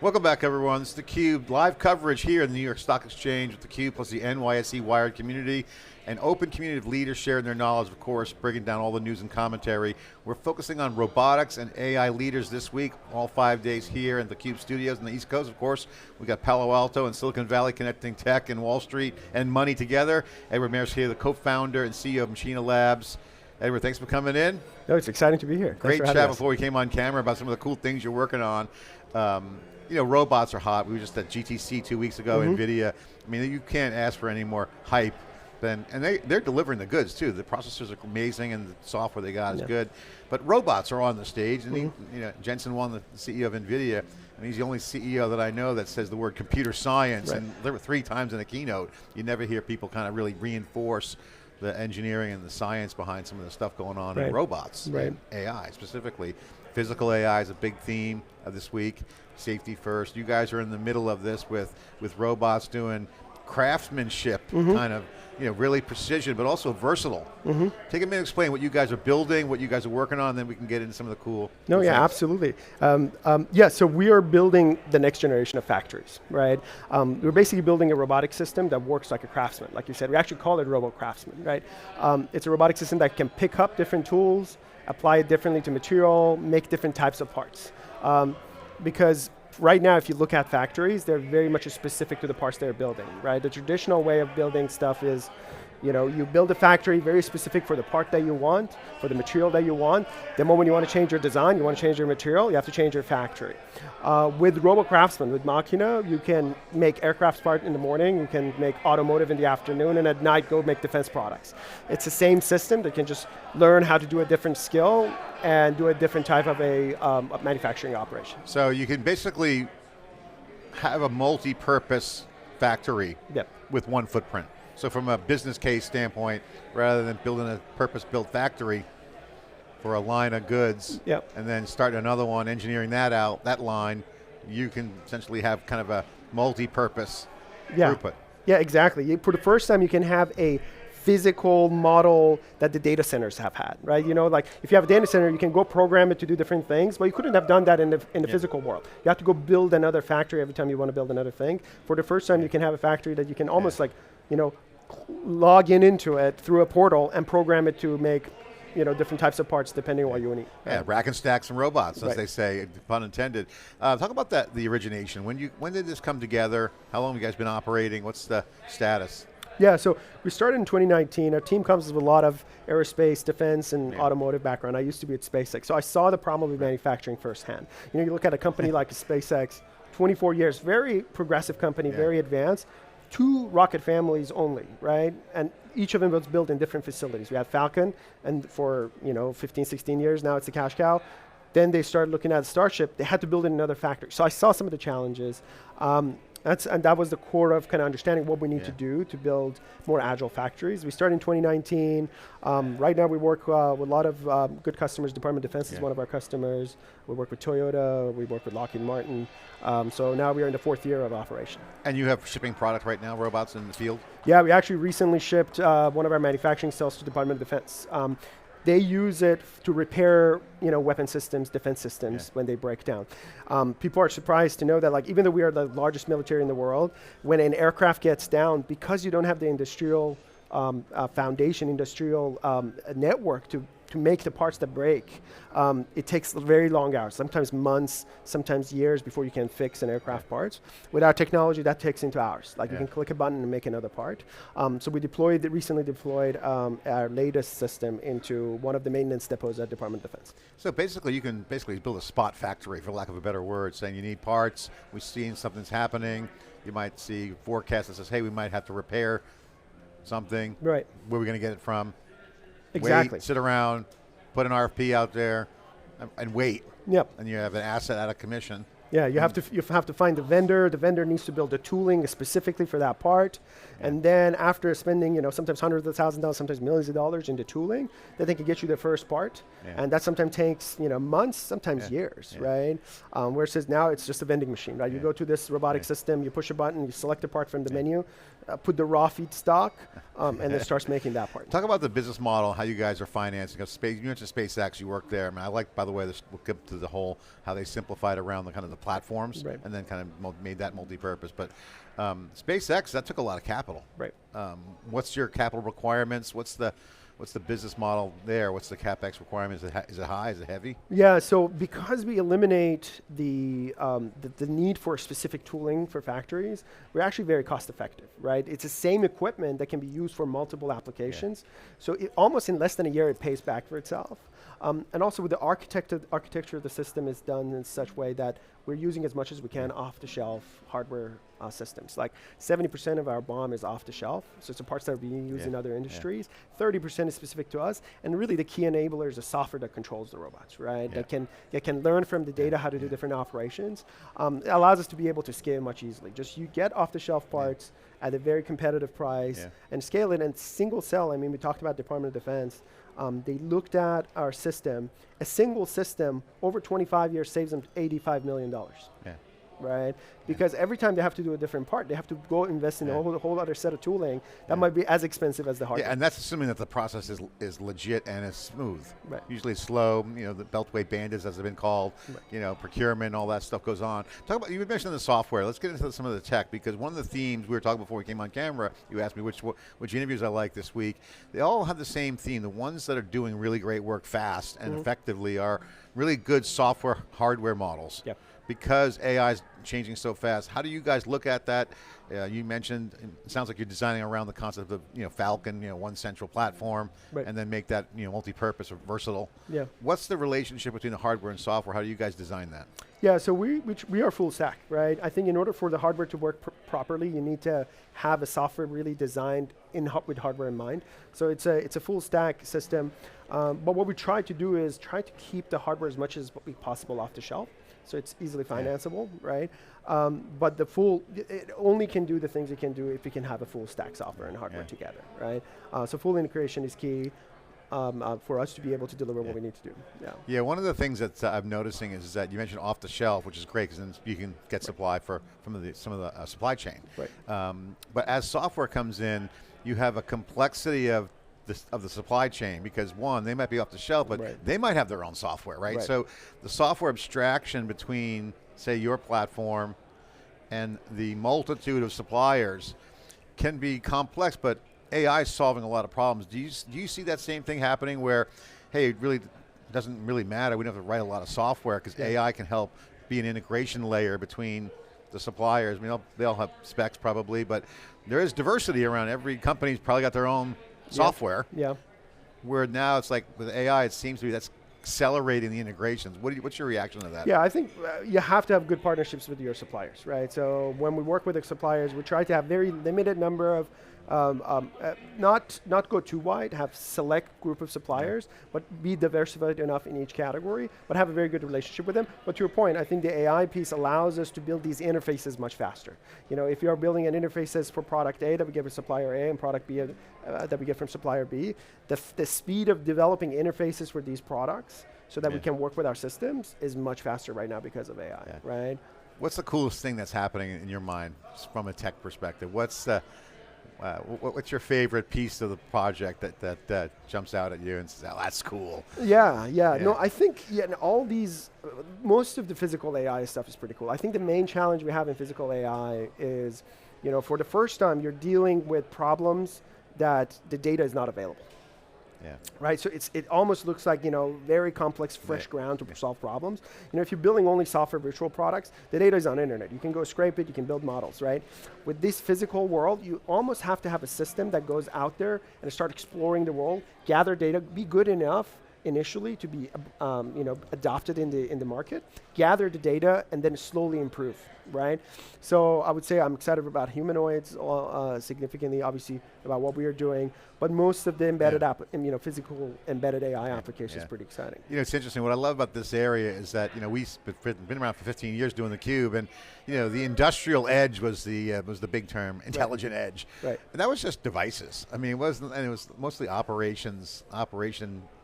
Welcome back, everyone. It's theCUBE, live coverage here in the New York Stock Exchange with theCUBE plus the NYSE Wired community, an open community of leaders sharing their knowledge, of course, breaking down all the news and commentary. We're focusing on robotics and AI leaders this week, all 5 days here in theCUBE studios on the East Coast, of course. We got Palo Alto and Silicon Valley connecting tech and Wall Street and money together. Edward Mehr's here, the co-founder and CEO of Machina Labs. Edward, thanks for coming in. No, it's exciting to be here. Great chat before we came on camera about some of the cool things you're working on. You know, robots are hot. We were just at GTC 2 weeks ago, NVIDIA. I mean, you can't ask for any more hype than, and they're delivering the goods too. The processors are amazing and the software they got is good. But robots are on the stage, and you know, Jensen Huang, the CEO of NVIDIA, and he's the only CEO that I know that says the word computer science, and there were 3 times in a keynote. You never hear people kind of really reinforce the engineering and the science behind some of the stuff going on in robots, and AI specifically. Physical AI is a big theme of this week. Safety first. You guys are in the middle of this with robots doing craftsmanship, kind of, you know, really precision, but also versatile. Take a minute to explain what you guys are building, what you guys are working on, and then we can get into some of the cool things. Absolutely. So we are building the next generation of factories, right? We're basically building a robotic system that works like a craftsman. Like you said, we actually call it Robo Craftsman, right? It's a robotic system that can pick up different tools, apply it differently to material, make different types of parts. Because right now, if you look at factories, they're very much specific to the parts they're building, right? The traditional way of building stuff is, you know, you build a factory very specific for the part that you want, for the material that you want. Then when you want to change your design, you want to change your material, you have to change your factory. With Robo Craftsman, with Machina, you can make aircraft part in the morning, you can make automotive in the afternoon, and at night go make defense products. It's the same system that can just learn how to do a different skill and do a different type of a manufacturing operation. So you can basically have a multi-purpose factory with one footprint. So from a business case standpoint, rather than building a purpose-built factory for a line of goods, and then starting another one, engineering that out, that line, you can essentially have kind of a multi-purpose throughput. Yeah, exactly. For the first time, you can have a physical model that the data centers have had, right? You know, like if you have a data center, you can go program it to do different things, but you couldn't have done that in the physical world. You have to go build another factory every time you want to build another thing. For the first time, you can have a factory that you can almost like, you know, log into it through a portal and program it to make, you know, different types of parts depending on what you need. Yeah, rack and stack some robots, as they say, pun intended. Talk about that, the origination. When did this come together? How long have you guys been operating? What's the status? Yeah, so we started in 2019. Our team comes with a lot of aerospace, defense, and automotive background. I used to be at SpaceX, so I saw the problem with manufacturing firsthand. You know, you look at a company like SpaceX, 24 years, very progressive company, very advanced. 2 rocket families only, right? And each of them was built in different facilities. We had Falcon, and for 15, 16 years now it's the cash cow. Then they started looking at Starship. They had to build in another factory. So I saw some of the challenges. And that was the core of kind of understanding what we need to do to build more agile factories. We started in 2019. Right now we work with a lot of good customers. Department of Defense is one of our customers. We work with Toyota, we work with Lockheed Martin. So now we are in the 4th year of operation. And you have shipping product right now, robots in the field? Yeah, we actually recently shipped one of our manufacturing cells to Department of Defense. They use it to repair, you know, weapon systems, defense systems when they break down. People are surprised to know that, like, even though we are the largest military in the world, when an aircraft gets down, because you don't have the industrial foundation, industrial network to make the parts that break, it takes very long hours, sometimes months, sometimes years before you can fix an aircraft parts. With our technology, that takes into hours. Like you can click a button and make another part. So we recently deployed our latest system into one of the maintenance depots at Department of Defense. So basically, you can build a spot factory, for lack of a better word, saying you need parts, we've seen something's happening, you might see forecast that says, hey, we might have to repair something. Right. Where are we going to get it from? Exactly. Wait, sit around, put an RFP out there, and wait. Yep. And you have an asset out of commission. Yeah, you have to find the vendor. The vendor needs to build the tooling specifically for that part, and then after spending sometimes hundreds of thousands of dollars, sometimes millions of dollars into tooling, then they can get you their first part, and that sometimes takes months, sometimes years, right? Whereas now it's just a vending machine, right? You go to this robotic system, you push a button, you select a part from the menu, put the raw feedstock, and then starts making that part. Talk about the business model, how you guys are financing. You mentioned SpaceX, you work there. I mean, I like, by the way, we'll get to the whole, how they simplified around the kind of the platforms, right, and then kind of made that multi-purpose. But SpaceX, that took a lot of capital. Right. What's your capital requirements? What's the business model there? What's the CapEx requirement? Is it high? Is it heavy? Yeah, so because we eliminate the need for specific tooling for factories, we're actually very cost effective, right? It's the same equipment that can be used for multiple applications. Yeah. So almost in less than a year, it pays back for itself. And also with the architecture of the system is done in such way that we're using as much as we can off-the-shelf hardware systems. Like 70% of our BOM is off-the-shelf, so it's the parts that are being used in other industries. 30% is specific to us, and really the key enabler is the software that controls the robots, right? That can learn from the data how to do different operations. It allows us to be able to scale much easily. Just you get off-the-shelf parts at a very competitive price and scale it, and single cell. I mean, we talked about Department of Defense. They looked at our system. A single system over 25 years saves them $85 million. Yeah. Right? Because every time they have to do a different part, they have to go invest in a whole other set of tooling that might be as expensive as the hardware. Yeah, and that's assuming that the process is legit and is smooth. Right. Usually it's slow, the beltway bandits, as they've been called, procurement, all that stuff goes on. Talk about, you mentioned the software. Let's get into some of the tech, because one of the themes we were talking before we came on camera, you asked me which interviews I like this week. They all have the same theme. The ones that are doing really great work fast and effectively are really good software, hardware models. Yep. Because AI is changing so fast, how do you guys look at that? You mentioned, it sounds like you're designing around the concept of Falcon, one central platform, and then make that multi-purpose or versatile. Yeah. What's the relationship between the hardware and software? How do you guys design that? Yeah, so we are full stack, right? I think in order for the hardware to work properly, you need to have a software really designed with hardware in mind. So it's a full stack system, but what we try to do is try to keep the hardware as much as possible off the shelf. So it's easily financeable, right? But it only can do the things it can do if you can have a full stack software and hardware together, right? So full integration is key for us to be able to deliver what we need to do. Yeah. Yeah. One of the things that I'm noticing is that you mentioned off the shelf, which is great because then you can get supply from some of the supply chain. Right. But as software comes in, you have a complexity of the supply chain, because one, they might be off the shelf, but they might have their own software, right? So the software abstraction between, say, your platform and the multitude of suppliers can be complex, but AI is solving a lot of problems. Do you see that same thing happening where, hey, it really doesn't really matter, we don't have to write a lot of software because AI can help be an integration layer between the suppliers? I mean, they all have specs probably, but there is diversity around. Every company's probably got their own software. Yeah. Where now it's like with AI, it seems to be that's accelerating the integrations. What's your reaction to that? Yeah, I think you have to have good partnerships with your suppliers, right? So when we work with the suppliers, we try to have very limited number of not go too wide, have select group of suppliers, but be diversified enough in each category, but have a very good relationship with them. But to your point, I think the AI piece allows us to build these interfaces much faster. If you're building an interfaces for product A that we get from supplier A and product B that we get from supplier B, the speed of developing interfaces for these products so that we can work with our systems is much faster right now because of AI, right? What's the coolest thing that's happening in your mind from a tech perspective? What's what's your favorite piece of the project that jumps out at you and says, "Oh, that's cool"? Yeah. No, I think all these, most of the physical AI stuff is pretty cool. I think the main challenge we have in physical AI is, for the first time, you're dealing with problems that the data is not available. Yeah. Right. So it almost looks like very complex, fresh ground to solve problems. If you're building only software virtual products, the data is on the internet. You can go scrape it. You can build models. Right. With this physical world, you almost have to have a system that goes out there and start exploring the world, gather data, be good enough initially to be adopted in the market, gather the data, and then slowly improve. Right. So I would say I'm excited about humanoids significantly, obviously about what we are doing, but most of the embedded physical embedded AI applications is pretty exciting. It's interesting. What I love about this area is that we've been around for 15 years doing theCUBE, and the industrial edge was the big term, intelligent edge. Right. And that was just devices. I mean, it was mostly operation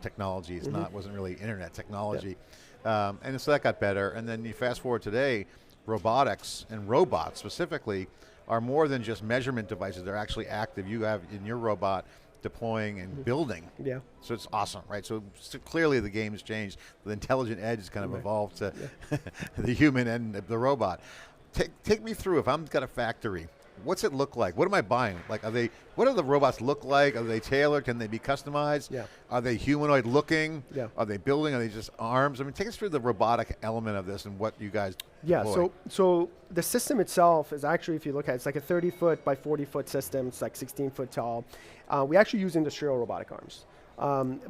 technology. It's wasn't really internet technology, and so that got better. And then you fast forward today. Robotics and robots specifically are more than just measurement devices. They're actually active. You have in your robot deploying and building. Yeah. So it's awesome, right? So clearly the game has changed. The intelligent edge has kind of evolved to the human and the robot. Take me through, if I've got a factory, what's it look like? What am I buying? Like, what do the robots look like? Are they tailored? Can they be customized? Yeah. Are they humanoid looking? Yeah. Are they building? Are they just arms? I mean, take us through the robotic element of this and what you guys deploy. So the system itself is actually, if you look at it, it's like a 30-foot by 40-foot system. It's like 16 foot tall. We actually use industrial robotic arms.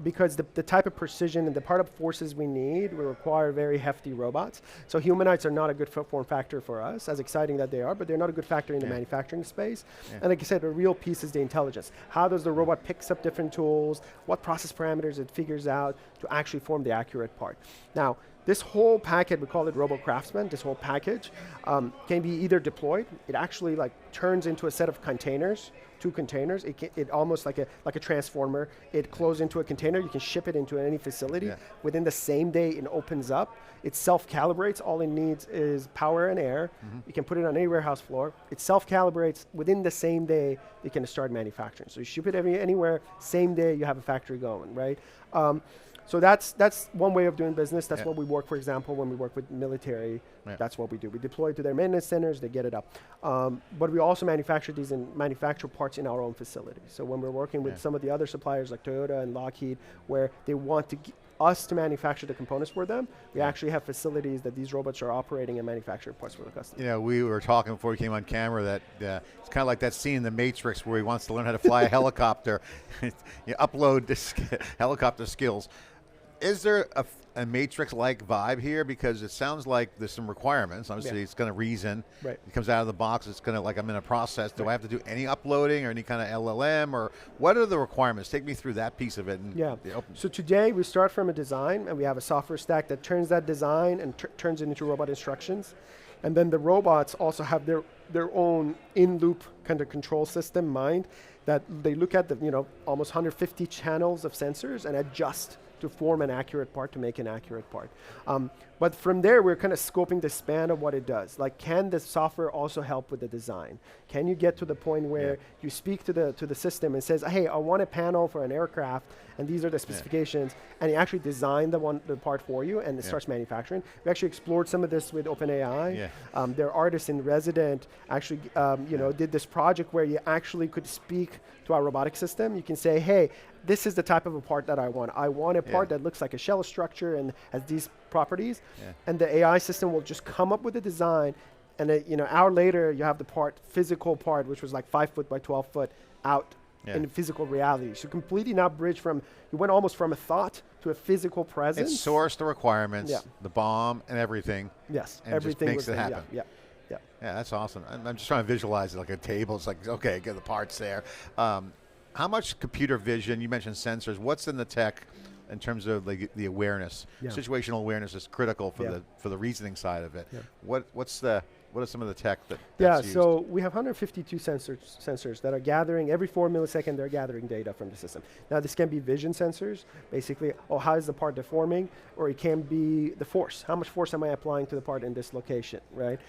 Because the type of precision and the part of forces we need will require very hefty robots. So humanoids are not a good form factor for us, as exciting that they are, but they're not a good factor in the manufacturing space. And like I said, the real piece is the intelligence. How does the robot picks up different tools, what process parameters it figures out to actually form the accurate part. Now, this whole packet, we call it Robo Craftsman, this whole package can be either deployed, it actually like turns into a set of containers, 2 containers, it almost like a transformer, it closes into a container, you can ship it into any facility. Within the same day it opens up, it self-calibrates, all it needs is power and air, you can put it on any warehouse floor, it self-calibrates, within the same day you can start manufacturing. So you ship it anywhere, same day you have a factory going, right? So that's one way of doing business. That's what we work, for example, when we work with military, that's what we do. We deploy it to their maintenance centers, they get it up. But we also manufacture these and manufacture parts in our own facilities. So when we're working with some of the other suppliers like Toyota and Lockheed, where they want us to manufacture the components for them, we actually have facilities that these robots are operating and manufacturing parts for the customer. You know, we were talking before we came on camera that it's kind of like that scene in The Matrix where he wants to learn how to fly a helicopter. You upload this helicopter skills. Is there a Matrix-like vibe here? Because it sounds like there's some requirements. Obviously, it's going to reason. It comes out of the box. It's going to, like, I'm in a process. Do I have to do any uploading or any kind of LLM? Or what are the requirements? Take me through that piece of it. And so today, we start from a design, and we have a software stack that turns that design and turns it into robot instructions. And then the robots also have their own in-loop kind of control system mind that they look at the almost 150 channels of sensors and adjust to form an accurate part, to make an accurate part. But from there, we're kind of scoping the span of what it does. Like, can the software also help with the design? Can you get to the point where you speak to the system and says, hey, I want a panel for an aircraft, and these are the specifications, and you actually design the part for you, and it starts manufacturing. We actually explored some of this with OpenAI. Their artist in resident actually did this project where you actually could speak to our robotic system. You can say, hey, this is the type of a part that I want. I want a part that looks like a shell structure and has these properties. And the AI system will just come up with a design, and an hour later you have the physical part, which was like 5 foot by 12 foot out in physical reality. So completely now bridge you went almost from a thought to a physical presence. It sourced the requirements, the BOM and everything. Yes, and everything just makes it happen. Yeah, that's awesome. I'm just trying to visualize it like a table. It's like, okay, get the parts there. How much computer vision, you mentioned sensors, what's in the tech in terms of like the awareness? Situational awareness is critical for the reasoning side of it. What are some of the tech that's used? So we have 152 sensors that are gathering, every 4 milliseconds they're gathering data from the system. Now this can be vision sensors, basically, how is the part deforming, or it can be the force. How much force am I applying to the part in this location, right?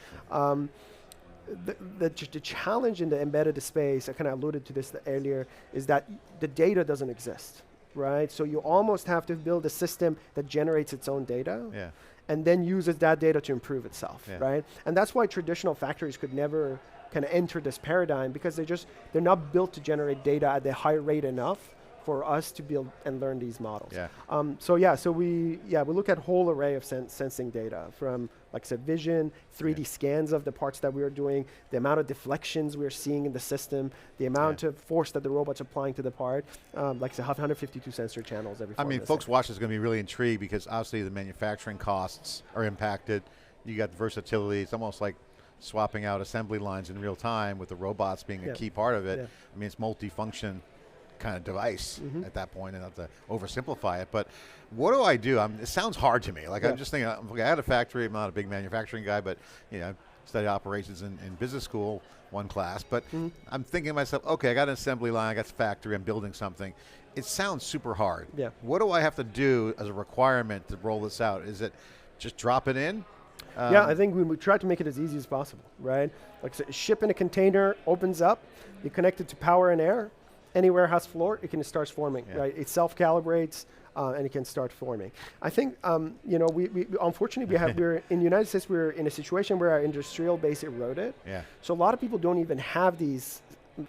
The challenge in the embedded space, I kind of alluded to this earlier, is that the data doesn't exist, right? So you almost have to build a system that generates its own data and then uses that data to improve itself, right? And that's why traditional factories could never kind of enter this paradigm, because they're not built to generate data at a high rate enough for us to build and learn these models. So we look at a whole array of sensing data from, like I said, vision, 3D scans of the parts that we are doing, the amount of deflections we're seeing in the system, the amount of force that the robot's applying to the part. Like I said, 152 sensor channels every 4 milliseconds. Folks watching is going to be really intrigued because obviously the manufacturing costs are impacted. You got the versatility. It's almost like swapping out assembly lines in real time with the robots being a key part of it. I mean, it's multi-function kind of device at that point, and not to oversimplify it, but what do I do? It sounds hard to me. Like I'm just thinking, I had a factory, I'm not a big manufacturing guy, but studied operations in business school, one class, but I'm thinking to myself, okay, I got an assembly line, I got a factory, I'm building something. It sounds super hard. What do I have to do as a requirement to roll this out? Is it just drop it in? Yeah, I think we try to make it as easy as possible, right? Like ship in a container, opens up, you connect it to power and air, any warehouse floor, it can start forming, right? It self-calibrates, and it can start forming. I think, we unfortunately, we're in the United States, we're in a situation where our industrial base eroded. Yeah. So a lot of people don't even have these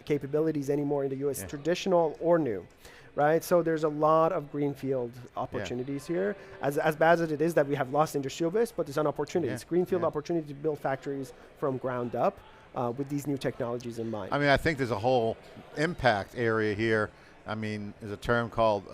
capabilities anymore in the US, traditional or new. Right, so there's a lot of greenfield opportunities here. As bad as it is that we have lost industrial base, but there's an opportunity. It's greenfield opportunity to build factories from ground up with these new technologies in mind. I mean, I think there's a whole impact area here. I mean, there's a term called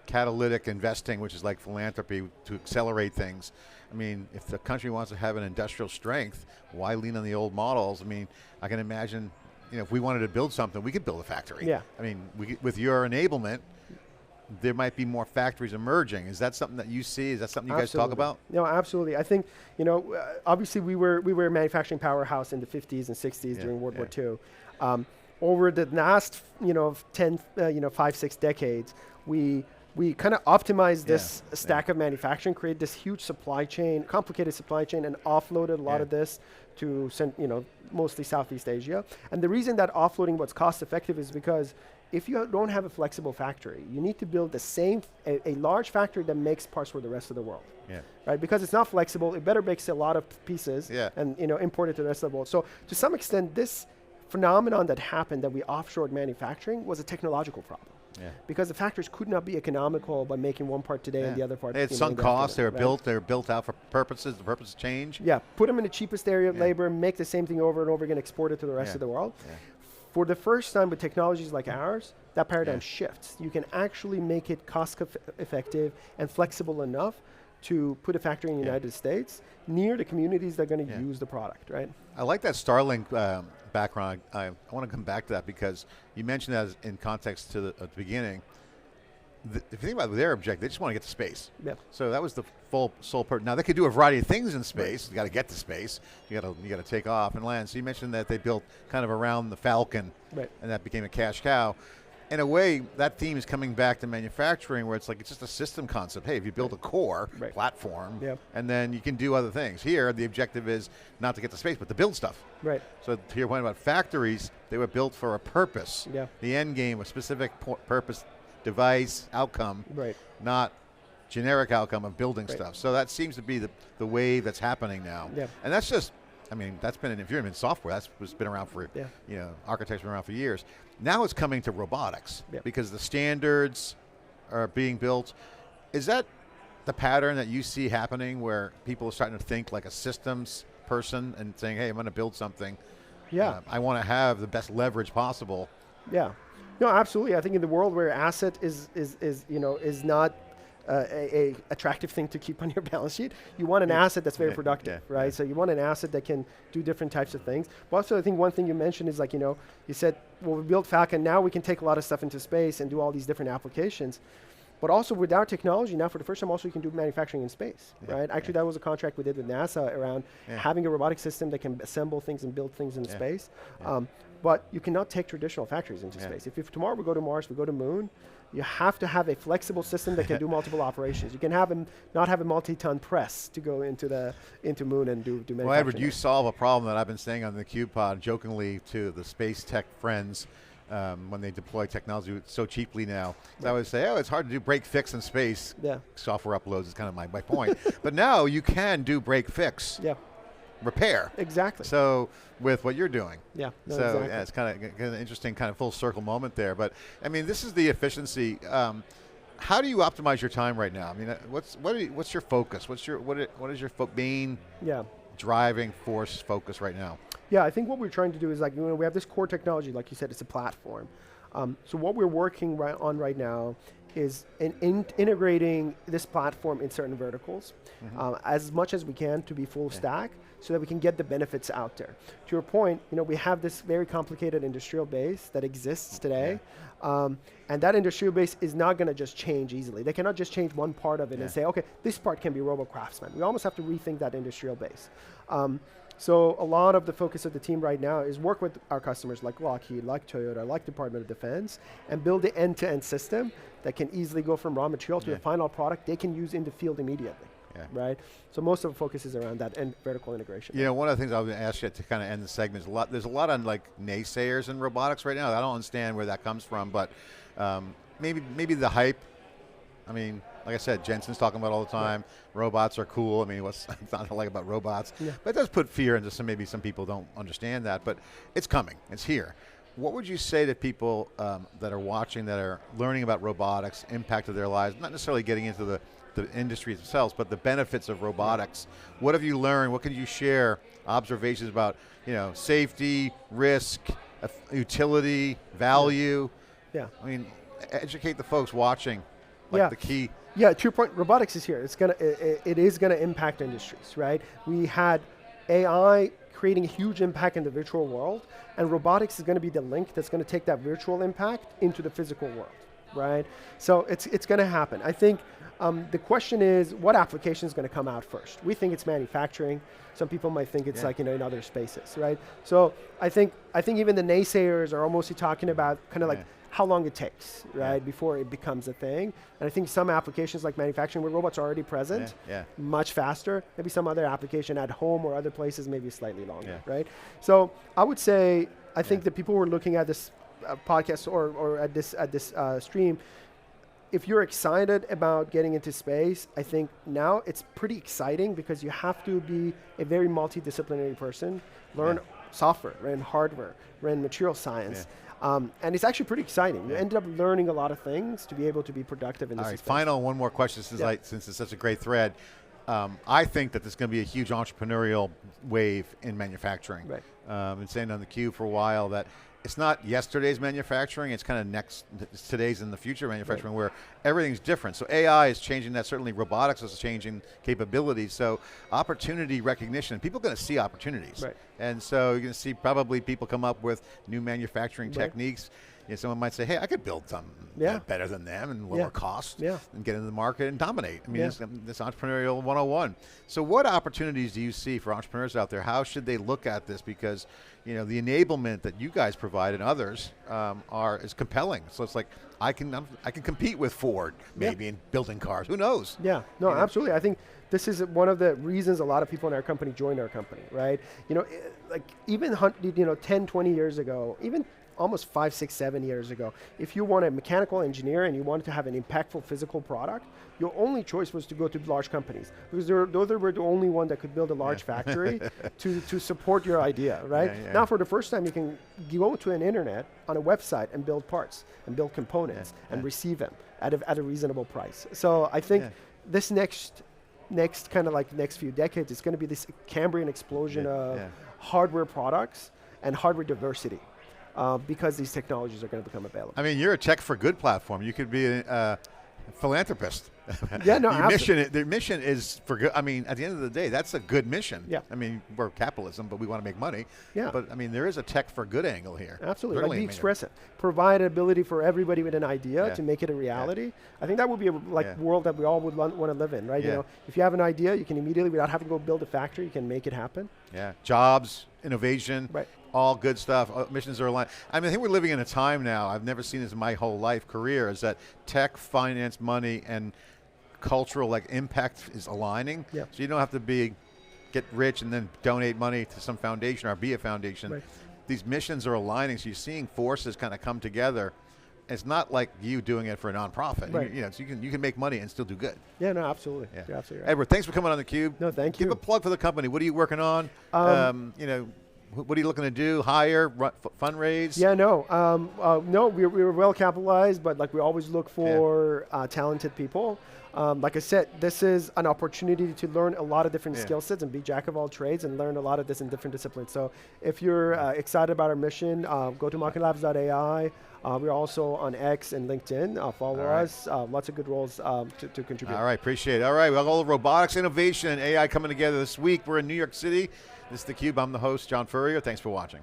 catalytic investing, which is like philanthropy to accelerate things. I mean, if the country wants to have an industrial strength, why lean on the old models? I mean, I can imagine, if we wanted to build something, we could build a factory. Yeah. I mean, with your enablement, there might be more factories emerging. Is that something that you see? Is that something you guys talk about? No, absolutely. I think, obviously we were a manufacturing powerhouse in the 50s and 60s during World War II. Over the last, 5, 6 decades, we kind of optimized this stack of manufacturing, created this huge supply chain, complicated supply chain, and offloaded a lot of this to, mostly Southeast Asia. And the reason that offloading was cost effective is because if you don't have a flexible factory, you need to build a large factory that makes parts for the rest of the world. Right? Because it's not flexible, it better makes a lot of pieces and import it to the rest of the world. So to some extent, this phenomenon that happened that we offshored manufacturing was a technological problem. Because the factories could not be economical by making one part today and the other part. They had sunk costs. They were built out for purposes. The purposes change. Yeah, put them in the cheapest area of labor, make the same thing over and over again, export it to the rest of the world. For the first time with technologies like ours, that paradigm shifts. You can actually make it cost effective and flexible enough to put a factory in the United States near the communities that are going to use the product, right? I like that Starlink background. I want to come back to that because you mentioned that in context to the beginning. If you think about their objective, they just want to get to space. So that was the sole purpose. Now they could do a variety of things in space. You got to get to space. You got to take off and land. So you mentioned that they built kind of around the Falcon, and that became a cash cow. In a way, that theme is coming back to manufacturing, where it's like it's just a system concept. Hey, if you build a core platform, and then you can do other things. Here, the objective is not to get to space, but to build stuff. So to your point about factories, they were built for a purpose. The end game, a specific purpose, device, outcome, not generic outcome of building stuff. So that seems to be the wave that's happening now. And that's just, I mean, that's been, if you're in software, that's been around for, architecture's been around for years. Now it's coming to robotics because the standards are being built. Is that the pattern that you see happening where people are starting to think like a systems person and saying, hey, I'm going to build something. I want to have the best leverage possible. No, absolutely. I think in the world where asset is not a attractive thing to keep on your balance sheet, you want an asset that's very productive, right? So you want an asset that can do different types of things. But also I think one thing you mentioned is like, you said, well, we built Falcon, now we can take a lot of stuff into space and do all these different applications. But also with our technology, now for the first time also you can do manufacturing in space, right? Actually that was a contract we did with NASA around having a robotic system that can assemble things and build things in space. But you cannot take traditional factories into space. If tomorrow we go to Mars, we go to Moon, you have to have a flexible system that can do multiple operations. You can not have a multi-ton press to go into Moon and do manufacturing. Well, Edward, you solve a problem that I've been saying on the CUBE pod jokingly to the space tech friends when they deploy technology so cheaply now. So I would say, oh, it's hard to do break fix in space. Software uploads is kind of my point. But now you can do break fix. Repair. Exactly. So with what you're doing. Exactly. It's kind of an interesting kind of full circle moment there. But I mean, this is the efficiency. How do you optimize your time right now? I mean, what's your focus? What is your main driving force focus right now? I think what we're trying to do is like, we have this core technology, like you said, it's a platform. So what we're working on right now is integrating this platform in certain verticals as much as we can to be full stack so that we can get the benefits out there. To your point, we have this very complicated industrial base that exists today, and that industrial base is not going to just change easily. They cannot just change one part of it and say, okay, this part can be robo-craftsman. We almost have to rethink that industrial base. So a lot of the focus of the team right now is work with our customers like Lockheed, like Toyota, like Department of Defense, and build the end-to-end system that can easily go from raw material to a final product they can use in the field immediately. right? So most of the focus is around that and vertical integration. You know, one of the things I was going to ask you to kind of end the segment is there's a lot on like naysayers in robotics right now. I don't understand where that comes from, but maybe the hype. I mean, like I said, Jensen's talking about all the time. Robots are cool. I mean, what's not to like about robots? Yeah. But it does put fear into maybe some people don't understand that, but it's coming. It's here. What would you say to people that are watching, that are learning about robotics, impact of their lives, not necessarily getting into the industries themselves, but the benefits of robotics? What have you learned? What can you share? Observations about, you know, safety, risk, utility, value. Yeah. I mean, educate the folks watching. Like the key. Yeah, to your point, robotics is here. It is gonna impact industries, right? We had AI creating a huge impact in the virtual world, and robotics is gonna be the link that's gonna take that virtual impact into the physical world, right? So it's gonna happen. I think the question is, what application is gonna come out first? We think it's manufacturing. Some people might think it's like, you know, in other spaces, right? So I think even the naysayers are almost talking about kind of like how long it takes, right, before it becomes a thing. And I think some applications like manufacturing where robots are already present, much faster. Maybe some other application at home or other places maybe slightly longer, right? So I would say, I think that people who are looking at this podcast or at this stream, if you're excited about getting into space, I think now it's pretty exciting because you have to be a very multidisciplinary person, learn software, learn hardware, learn material science. And it's actually pretty exciting. You end up learning a lot of things to be able to be productive in this space. Final one more question since it's such a great thread. I think that there's going to be a huge entrepreneurial wave in manufacturing. Right. Been saying on theCUBE for a while that it's not yesterday's manufacturing, it's kind of today's and the future manufacturing where everything's different. So AI is changing that, certainly robotics is changing capabilities. So opportunity recognition, people are going to see opportunities. Right. And so you're going to see probably people come up with new manufacturing techniques. You know, someone might say, hey, I could build something better than them and lower cost and get into the market and dominate. I mean, this entrepreneurial 101. So what opportunities do you see for entrepreneurs out there? How should they look at this? Because, you know, the enablement that you guys provide and others is compelling. So it's like, I can compete with Ford maybe in building cars. Who knows? Yeah, no, absolutely. I think this is one of the reasons a lot of people in our company joined our company, right? You know, like even 10, 20 years ago, even almost 5, 6, 7 years ago, if you want a mechanical engineer and you wanted to have an impactful physical product, your only choice was to go to large companies because those were the only one that could build a large factory to support your idea, right? Now for the first time you can go to an internet on a website and build parts and build components and receive them at a reasonable price. So I think this next kind of like next few decades, it's going to be this Cambrian explosion of hardware products and hardware diversity. Because these technologies are going to become available. I mean, you're a tech for good platform. You could be a philanthropist. Yeah, no, their mission is for good. I mean, at the end of the day, that's a good mission. Yeah. I mean, we're capitalism, but we want to make money. Yeah. But I mean, there is a tech for good angle here. Absolutely. Like be expressive. Provide ability for everybody with an idea to make it a reality. Yeah. I think that would be a world that we all would want to live in, right? You know, if you have an idea, you can immediately, without having to go build a factory, you can make it happen. Yeah. Jobs, innovation. Right. All good stuff. Missions are aligned. I mean, I think we're living in a time now, I've never seen this in my whole career, is that tech, finance, money, and cultural impact is aligning. Yeah. So you don't have to get rich and then donate money to some foundation or be a foundation. Right. These missions are aligning, so you're seeing forces kind of come together. It's not like you doing it for a nonprofit. Right. You know, so you can make money and still do good. Yeah, no, absolutely. Yeah. You're absolutely right. Edward, thanks for coming on theCUBE. No, thank you. Give a plug for the company. What are you working on? You know, what are you looking to do? Hire, fundraise? Yeah, no, we're well capitalized, but like we always look for talented people. Like I said, this is an opportunity to learn a lot of different skill sets and be jack of all trades and learn a lot of this in different disciplines. So if you're excited about our mission, go to machinalabs.ai. We're also on X and LinkedIn. Follow us. Lots of good roles to contribute. All right, appreciate it. All right, well, all robotics, innovation, and AI coming together this week. We're in New York City. This is theCUBE. I'm the host, John Furrier. Thanks for watching.